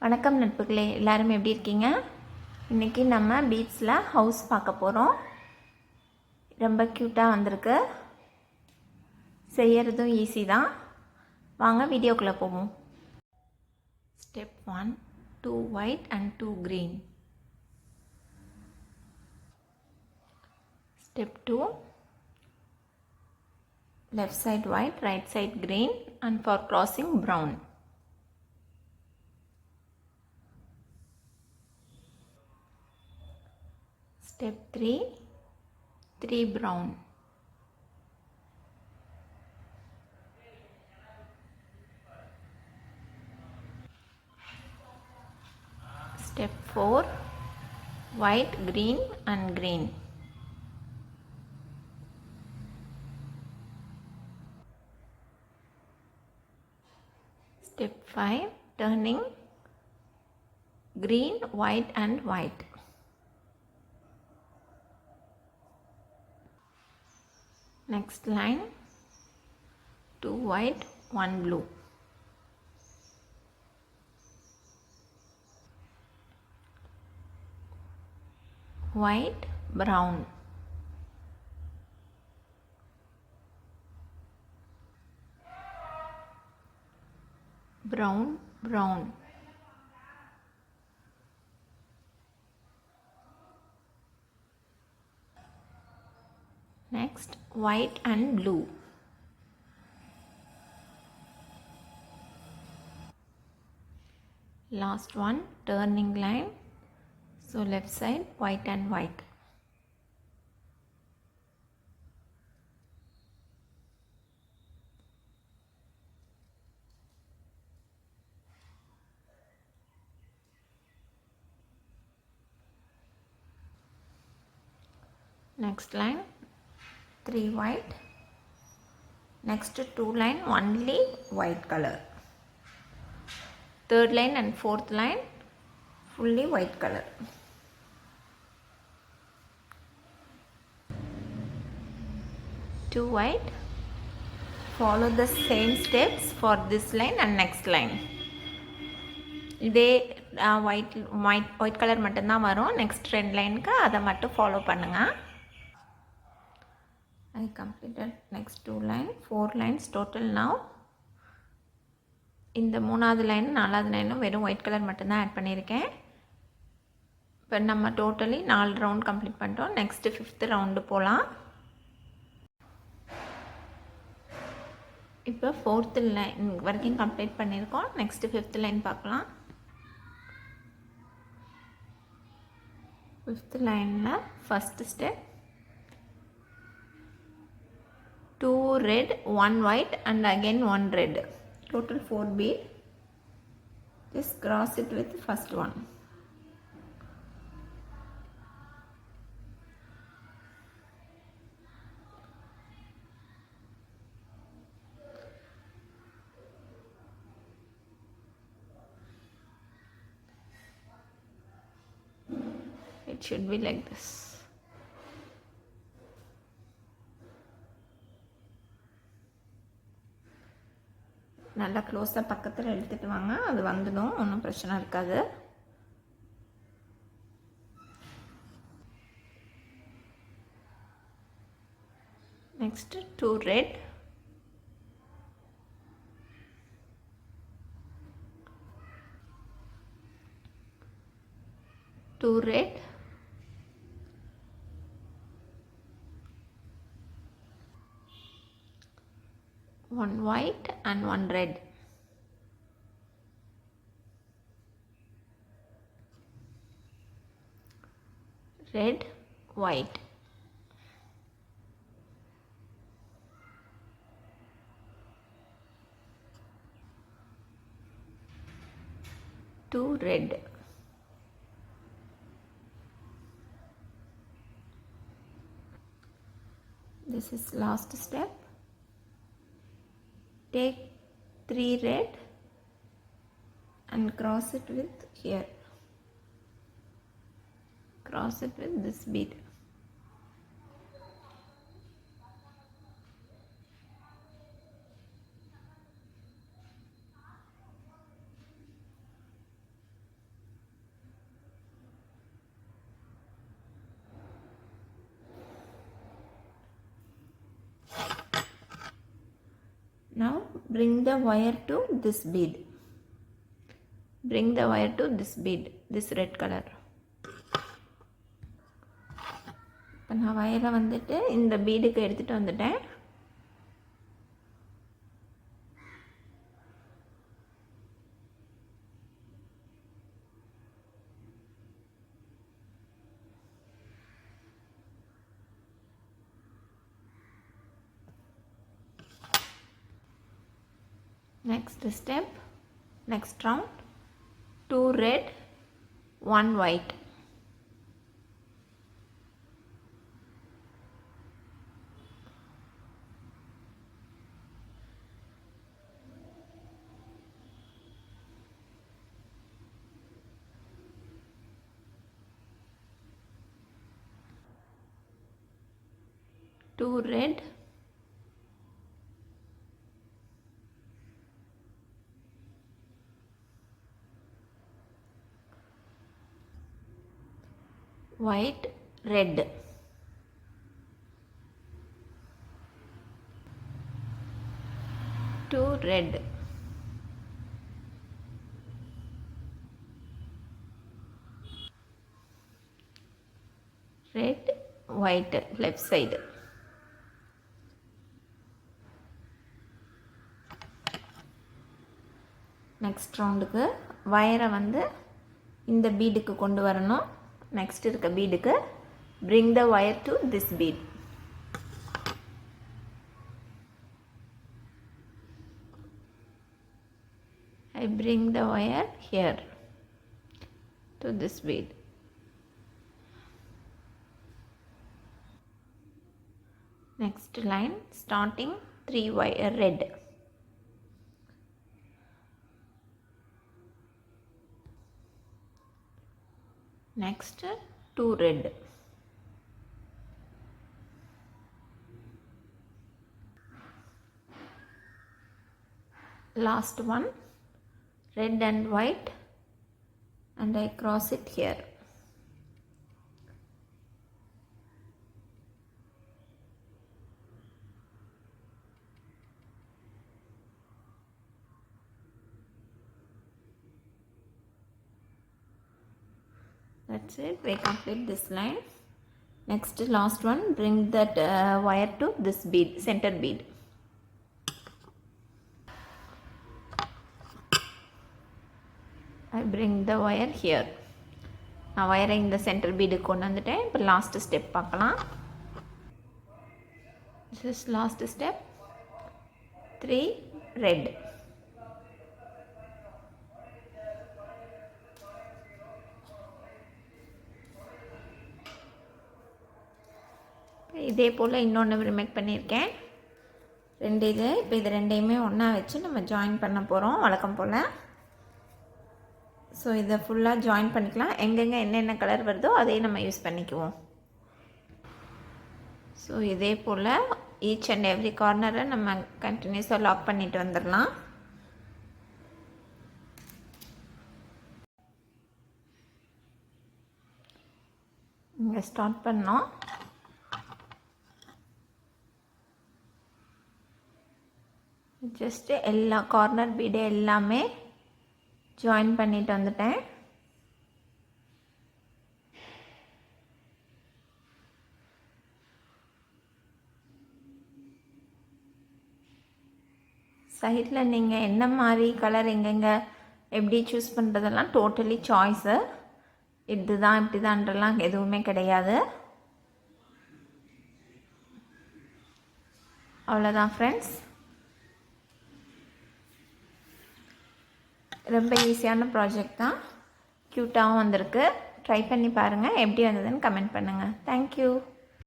வணக்கம் நட்புகளே, எல்லாரும் எப்படி இருக்கீங்க? இன்றைக்கி நம்ம பீட்ஸில் ஹவுஸ் பார்க்க போகிறோம். ரொம்ப க்யூட்டாக வந்திருக்கு. செய்யறதும் ஈஸி தான். வாங்க வீடியோக்குள்ளே போவோம். Step 1, 2 white and 2 green. Step 2, left side white, right side green, and for crossing brown. Step 3, 3 brown. Step 4, white, green and green. Step 5, turning green, white and white. Next line, 2 white, 1 blue. White, brown. Brown, brown. Next, white and blue. Last one, turning line. So left side, white and white. Next line, 3 white. Next 2 line, only white color. Third line and fourth line, fully white color. Two white. Follow the same steps for this line and next line. இதே white colour மட்டும்தான் வரும். Next 2 லைனுக்கு அதை மட்டும் follow பண்ணுங்கள். I completed next 2 lines, 4 lines total now. இந்த 3வது line 4வது லைனும் வெறும் ஒயிட் கலர் மட்டும்தான் ஆட் பண்ணியிருக்கேன். இப்போ நம்ம டோட்டலி 4 ரவுண்ட் கம்ப்ளீட் பண்ணிட்டோம். நெக்ஸ்ட் 5th ரவுண்டு போகலாம். இப்போ 4th லைன் வரைக்கும் கம்ப்ளீட் பண்ணியிருக்கோம். நெக்ஸ்ட் 5th லைன் பார்க்கலாம். 5th லைனில் first step 2 red, 1 white and again 1 red. Total 4 bead. Just cross it with first one. It should be like this. நல்லா க்ளோஸாக பக்கத்தில் எடுத்துகிட்டு வாங்க. அது வந்துடும், ஒன்றும் பிரச்சனை இருக்காது. Next 2 red, 2 red, 1 white and 1 red. Red, white. Two red. This is last step. Take 3 red and cross it with here. Cross it with this bead. bring the wire to this bead. Bring the wire to this bead, this red color. இப்போ நான் வயரை வந்துட்டு இந்த பீடுக்கு எடுத்துகிட்டு வந்துட்டேன். Next step, next round, 2 red, 1 white. Two red, white, red. Two red. Red, white, left side. Next ரவுண்டுக்கு வயரை வந்து இந்த பீடுக்கு கொண்டு வரணும். நெக்ஸ்ட் இருக்க பீடுக்கு bring the wire to this bead. I bring the wire here to this bead. Next line, starting 3 wire red. Next 2 red. Last one, red and white, and I cross it here. That's it, we complete this line. Next last one, bring that wire to this bead, center bead. I bring the wire here. நான் வயரை இந்த centre பீடுக்கு கொண்டு வந்துட்டேன். இப்போ last step பார்க்கலாம். This is last step. 3 red. இதே போல் இன்னொன்று remake பண்ணியிருக்கேன். 2 இது. இப்போ இது ரெண்டையுமே ஒன்றா வச்சு நம்ம ஜாயின் பண்ண போகிறோம் வழக்கம் போல். ஸோ இதை ஃபுல்லாக ஜாயின் பண்ணிக்கலாம். எங்கெங்கே என்னென்ன கலர் வருதோ அதே நம்ம யூஸ் பண்ணிக்குவோம். ஸோ இதே போல் ஈச் அண்ட் எவ்ரி கார்னரை நம்ம கண்டினியூஸாக லாக் பண்ணிட்டு வந்துடலாம். இங்கே ஸ்டார்ட் பண்ணோம். ஜஸ்ட்டு எல்லா கார்னர் பீடு எல்லாமே ஜாயின் பண்ணிட்டு வந்துட்டேன். சைடில் நீங்கள் என்ன மாதிரி கலர் எங்கெங்கே எப்படி சூஸ் பண்ணுறதெல்லாம் டோட்டலி சாய்ஸு. இதுதான் இப்படிதான்றலாம் எதுவுமே கிடையாது. அவ்வளோதான் ஃப்ரெண்ட்ஸ். ரொம்ப ஈஸியான ப்ராஜெக்ட் தான். க்யூட்டாகவும் வந்திருக்கு. ட்ரை பண்ணி பாருங்கள். எப்படி வந்ததுன்னு கமெண்ட் பண்ணுங்கள். தேங்க்யூ.